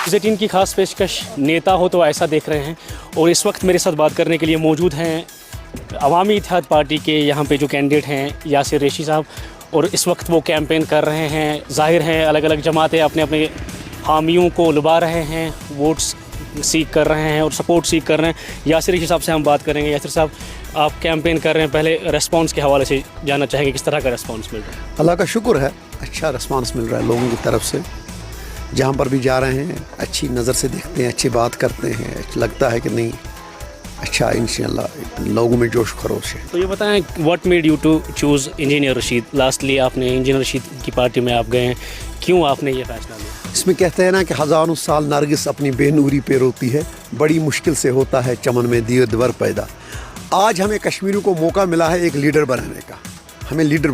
Z3 की खास पेशकश नेता हो तो ऐसा देख रहे हैं। और इस वक्त मेरे साथ बात करने के लिए मौजूद हैं अवामी इत्तेहाद पार्टी के यहाँ पे जो कैंडिडेट हैं यासिर रेशी साहब, और इस वक्त वो कैंपेन कर रहे हैं। ज़ाहिर है अलग अलग जमातें अपने अपने हामियों को लुभा रहे हैं, वोट्स सीख कर रहे हैं और सपोर्ट सीख कर रहे हैं। यासिर रेशी साहब से हम बात करेंगे। यासिर साहब, आप कैंपेन कर रहे हैं, पहले रेस्पॉन्स के हवाले से जानना चाहेंगे किस तरह का रेस्पॉन्स मिल रहा है? अल्लाह का शुक्र है, अच्छा रेस्पॉन्स मिल रहा है लोगों की तरफ से। जहाँ पर भी जा रहे हैं अच्छी नज़र से देखते हैं, अच्छी बात करते हैं, लगता है कि नहीं अच्छा इंशाल्लाह लोगों में जोश खरोश है। तो ये बताएं, what made you to choose engineer Rashid? Lastly आपने इंजीनियर रशीद की पार्टी में आप गए हैं, क्यों आपने ये फैसला लिया? इसमें कहते हैं ना कि हज़ारों साल नरगिस अपनी बेनूरी पे रोती है, बड़ी मुश्किल से होता है चमन में दीवर पैदा। आज हमें कश्मीरियों को मौका मिला है एक लीडर बनाने का। हमें लीडर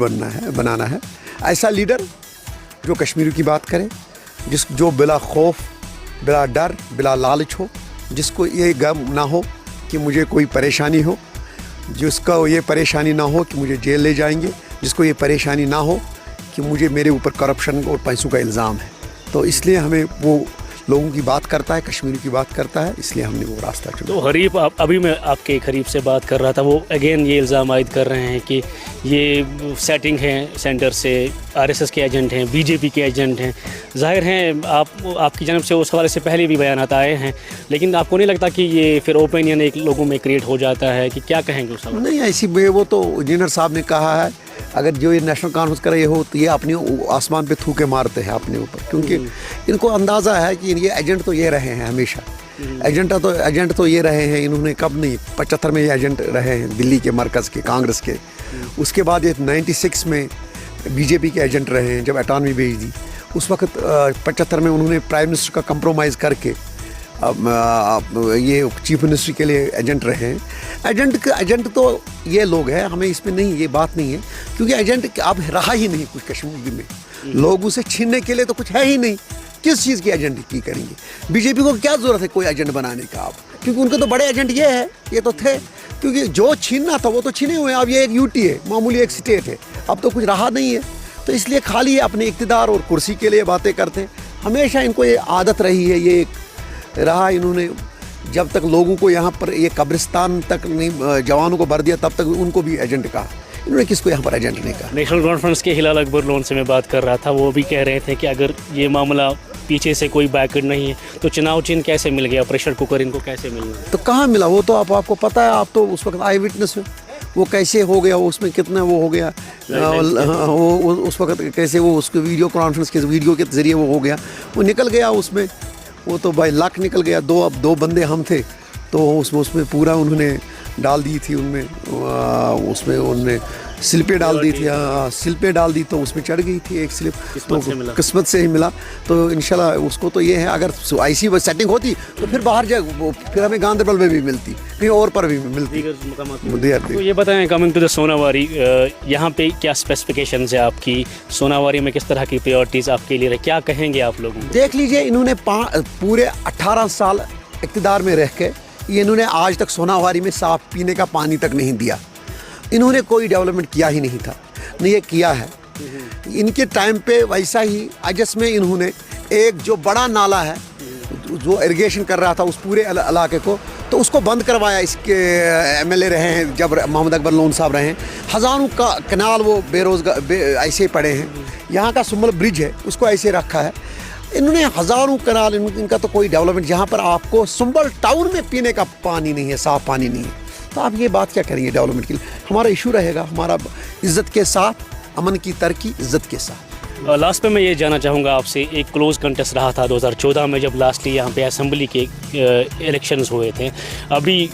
बनाना है ऐसा लीडर जो कश्मीरियों की बात करे, जो बिला खौफ, बिला डर, बिला लालच हो, जिसको ये गम ना हो कि मुझे कोई परेशानी हो, जिसका ये परेशानी ना हो कि मुझे जेल ले जाएंगे, जिसको ये परेशानी ना हो कि मुझे मेरे ऊपर करप्शन और पैसों का इल्ज़ाम है। तो इसलिए हमें वो लोगों की बात करता है, कश्मीर की बात करता है, इसलिए हमने वो रास्ता चुना। तो हरीफ, अभी मैं आपके एक हरीफ से बात कर रहा था, वो अगेन ये इल्ज़ाम आयद कर रहे हैं कि ये सेटिंग है सेंटर से, आरएसएस के एजेंट हैं, बीजेपी के एजेंट हैं। ज़ाहिर हैं आपकी जानब से उस हवाले से पहले भी बयानात आए हैं, लेकिन आपको नहीं लगता कि ये फिर ओपिनियन एक लोगों में क्रिएट हो जाता है कि क्या कहेंगे उस हवाले? नहीं, ऐसी वो तो इंजीनियर साहब ने कहा है, अगर जो ये नेशनल कॉन्फ्रेंस कर रहे हो तो ये अपने आसमान पे थूके मारते हैं अपने ऊपर, क्योंकि इनको अंदाज़ा है कि ये एजेंट तो ये रहे हैं हमेशा। एजेंट तो ये रहे हैं, इन्होंने कब नहीं, 75 में ये एजेंट रहे हैं दिल्ली के मरकज़ के कांग्रेस के। उसके बाद ये 96 में बीजेपी के एजेंट रहे हैं जब अटानवी भेज दी। उस वक्त 75 में उन्होंने प्राइम मिनिस्टर का कंप्रोमाइज़ करके ये चीफ मिनिस्टर के लिए एजेंट रहे हैं। एजेंट तो ये लोग हैं, हमें इसमें नहीं, ये बात नहीं है, क्योंकि एजेंट अब रहा ही नहीं कुछ कश्मीर में। लोगों से छीनने के लिए तो कुछ है ही नहीं, किस चीज़ की एजेंट की करेंगे? बीजेपी को क्या ज़रूरत है कोई एजेंट बनाने का अब, क्योंकि उनके तो बड़े एजेंट ये है, ये तो थे, क्योंकि जो छीनना था वो तो छीने हुए हैं। अब ये एक यूटी है, मामूली एक स्टेट है, अब तो कुछ रहा नहीं है। तो इसलिए खाली अपने इक़्तिदार और कुर्सी के लिए बातें करते हैं। हमेशा इनको ये आदत रही है, ये रहा, इन्होंने जब तक लोगों को यहाँ पर ये कब्रिस्तान तक नहीं जवानों को भर दिया, तब तक उनको भी एजेंट कहा। इन्होंने किसको यहाँ पर एजेंट नहीं कहा। नेशनल कॉन्फ्रेंस के हिलाल अकबर लोन से मैं बात कर रहा था, वो भी कह रहे थे कि अगर ये मामला पीछे से कोई बैकअप नहीं है तो चुनाव चिन्ह कैसे मिल गया, प्रेशर कुकर इनको कैसे मिल गया? तो कहाँ मिला वो तो आपको पता है, आप तो उस वक्त आई विटनेस हो, वो कैसे हो गया, उसमें कितना वो हो गया, वो उस वक्त कैसे वो उसके वीडियो कॉन्फ्रेंस के वीडियो के ज़रिए वो हो गया, वो निकल गया उसमें, वो तो भाई लाख निकल गया। दो बंदे हम थे, तो उसमें पूरा उन्होंने डाल दी थी, उसमें उन्होंने स्लिपें डाल दी थी, स्लिपें डाल दी, तो उसमें चढ़ गई थी एक स्लिप, तो किस्मत से ही मिला। तो इंशाल्लाह उसको तो ये है, अगर ऐसी सेटिंग होती तो फिर बाहर फिर हमें गांधरबल में भी मिलती, कहीं और पर भी मिलती। तो ये बताएं, कमिंग टू द सोनावारी, यहाँ पे क्या स्पेसिफिकेशंस है आपकी? सोनावारी में किस तरह की प्रायोरिटीज़ आपके लिए, क्या कहेंगे आप लोगों को? देख लीजिए, इन्होंने पूरे 18 साल इक़्तिदार में रह के इन्होंने आज तक सोनावारी में साफ पीने का पानी तक नहीं दिया। इन्होंने कोई डेवलपमेंट किया ही नहीं था, नहीं ये किया है। इनके टाइम पे वैसा ही अजस में इन्होंने एक जो बड़ा नाला है जो इरिगेशन कर रहा था उस पूरे इलाके को, तो उसको बंद करवाया। इसके एमएलए रहे हैं जब मोहम्मद अकबर लोन साहब रहे हैं, हज़ारों का कनाल वो बेरोजगार ऐसे पड़े हैं। यहाँ का सुमल ब्रिज है, उसको ऐसे रखा है। इन्होंने हज़ारों कनाल, इनका तो कोई डेवलपमेंट, जहाँ पर आपको सुंबल टाउन में पीने का पानी नहीं है, साफ़ पानी नहीं है, तो आप ये बात क्या करेंगे डेवलपमेंट के लिए? हमारा इशू रहेगा हमारा इज़्ज़त के साथ, अमन की तरक्की इज़्ज़त के साथ। लास्ट पे मैं ये जानना चाहूँगा आपसे, एक क्लोज कंटेस्ट रहा था 2014 में जब लास्टली यहाँ पे असेंबली के इलेक्शंस हुए थे। अभी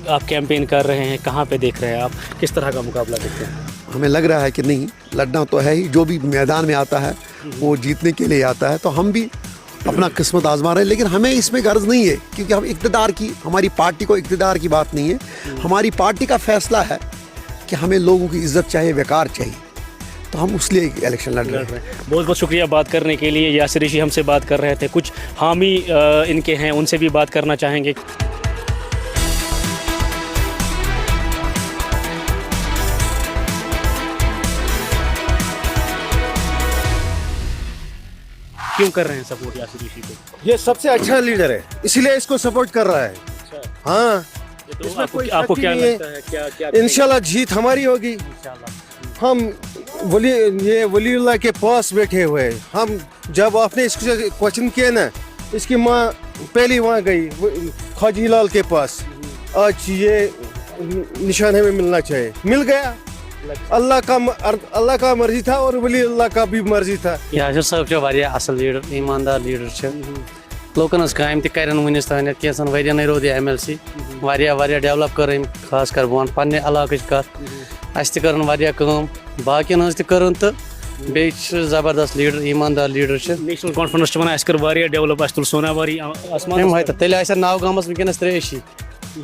आप कैंपेन कर रहे हैं, कहाँ पे देख रहे हैं आप, किस तरह का मुकाबला देखते हैं? हमें लग रहा है कि नहीं, लड़ना तो है ही, जो भी मैदान में आता है वो जीतने के लिए आता है, तो हम भी अपना किस्मत आजमा रहे हैं। लेकिन हमें इसमें गर्ज नहीं है, क्योंकि हम इक़्तिदार की, हमारी पार्टी को इक़्तिदार की बात नहीं है। हमारी पार्टी का फैसला है कि हमें लोगों की इज़्ज़त चाहिए, वक़ार चाहिए, तो हम उस लिए इलेक्शन लड़ रहे हैं। बहुत बहुत शुक्रिया बात करने के लिए। यासिर रेशी हमसे बात कर रहे थे, कुछ हामी इनके हैं, उनसे भी बात करना चाहेंगे। क्यों कर रहे हैं सपोर्ट यासिर रेशी को? ये सबसे अच्छा लीडर है, इसलिए इसको सपोर्ट कर रहा है। हाँ, तो इसमें कोई आपको शक क्या नहीं है। लगता है, क्या इंशाल्लाह जीत हमारी होगी। हम वलीउल्लाह के पास बैठे हुए हैं। हम जब आपने इसको क्वेश्चन किया ना, इसकी माँ पहली वहाँ गई ख्वाजा हिलाल के पास, आज ये निशान हमें मिलना चाहिए, मिल गया। अल्लाह का मर्जी था और वलीउल्लाह का भी मर्जी था। यासिर साहब वारिया असल लीडर, ईमानदार लीडर लोकन काम तन वनस तान कैसन वरियन रोद MLC वारिया डेवलप कर खास कर बह पन्ने इलाके कत अस तम बाकियन तन तो बे जबरदस्त लीडर, ईमानदार लीडर नेशनल कॉन्फ्रेंस वन कर डेवलप तुल सोनावारी आसमान तेल नावगाम वनकस 83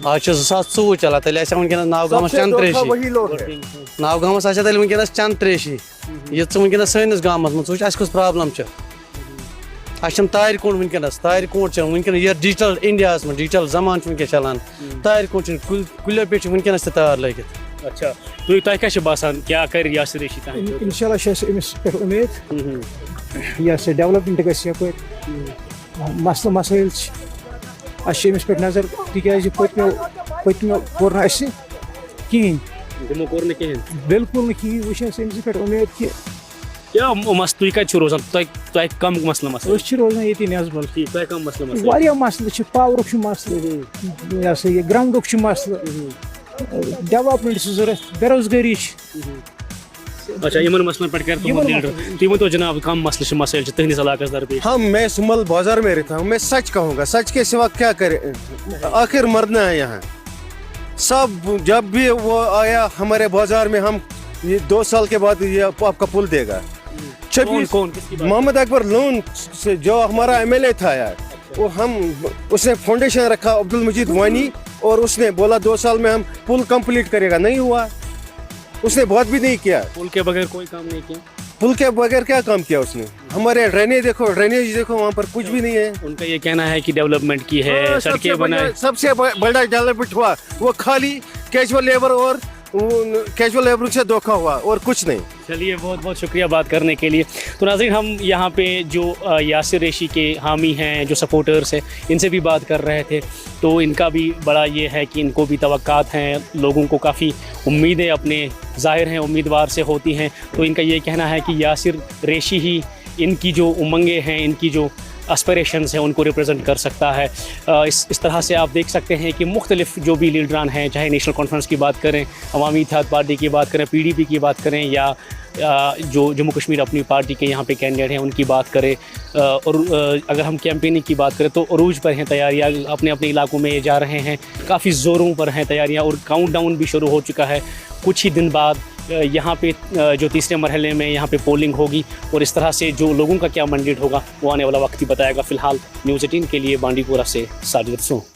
आज 2024 चलान तेल वनकस नावगाम चंद 83 नावगाम तेल वनकस चंद 83 ये वनकस सैनिस गाँव मज अस प्रॉब्लम तार कूट वनकस तार कूट वनकस ये डिजिटल इंडिया में डिजिटल जमान वनकस चलान तार कूट कुलो पे वनकस तार लगित। अच्छा तो तुम क्या बसान क्या कर यासिर रेशी इंशाल्लाह उम्मीद यह डेवलपमेंट गप मसल मसाइल अमिस पे नजर तक पत्मो कोर कहें बिल्कुल कहें वो पे उम्मीद कि क्या मस तुम कत रोजान तुम कम मसल रोजान ये नजबल तुम कम मसल वारिया मसल पावर मसल यह सा यह ग्राउंड मसल डेवलपमेंट जरूरत बेरोजगारी। अच्छा इन मसलन पे कर तुम तो जनाब कम मसल मसाइल तुंदिस इलाकस दरपेश। हम मैं सुमल बाजार में रहता हूँ, मैं सच कहूँगा, सच के सिवा क्या करे, आखिर मरना है यहाँ सब। जब भी वो आया हमारे बाजार में, हम ये 2 साल के बाद ये आपका पुल देगा। मोहम्मद अकबर लोन से जो हमारा MLA था यार, वो हम उसने फाउंडेशन रखा अब्दुल मजीद वानी, और उसने बोला 2 साल में हम पुल कंप्लीट करेगा, नहीं हुआ। उसने बहुत भी नहीं किया, पुल के बगैर कोई काम नहीं किया। पुल के बगैर क्या काम किया उसने? हमारे ड्रेनेज देखो वहाँ पर कुछ भी नहीं है। उनका ये कहना है कि डेवलपमेंट की है, सड़कें बनाए। सबसे बड़ा डेवलपमेंट हुआ वो खाली कैजुअल लेबर से धोखा हुआ और कुछ नहीं। चलिए बहुत बहुत शुक्रिया बात करने के लिए। तो नाज़रीन हम यहाँ पे जो यासिर रेशी के हामी हैं, जो सपोर्टर्स हैं, इनसे भी बात कर रहे थे। तो इनका भी बड़ा ये है कि इनको भी तवक्कात हैं, लोगों को काफ़ी उम्मीदें अपने ज़ाहिर हैं उम्मीदवार से होती हैं। तो इनका ये कहना है कि यासिर रेशी ही इनकी जो उमंगें हैं, इनकी जो एस्पिरेशंस हैं, उनको रिप्रेजेंट कर सकता है। इस तरह से आप देख सकते हैं कि मुख्तलिफ जो भी लीडरान हैं, चाहे नेशनल कॉन्फ्रेंस की बात करें, अवामी इत्तेहाद पार्टी की बात करें, PDP की बात करें, या जो जम्मू कश्मीर अपनी पार्टी के यहाँ पे कैंडिडेट हैं उनकी बात करें, और अगर हम कैंपेनिंग की बात करें तो अरूज पर हैं तैयारियाँ, अपने अपने इलाकों में जा रहे हैं, काफ़ी ज़ोरों पर हैं तैयारियाँ, और काउंटडाउन भी शुरू हो चुका है। कुछ ही दिन बाद यहाँ पे जो तीसरे मरहले में यहाँ पे पोलिंग होगी, और इस तरह से जो लोगों का क्या मैंडेट होगा वो आने वाला वक्त ही बताएगा। फ़िलहाल न्यूज़ 18 के लिए बांडीपुरा से साजिद रसूल।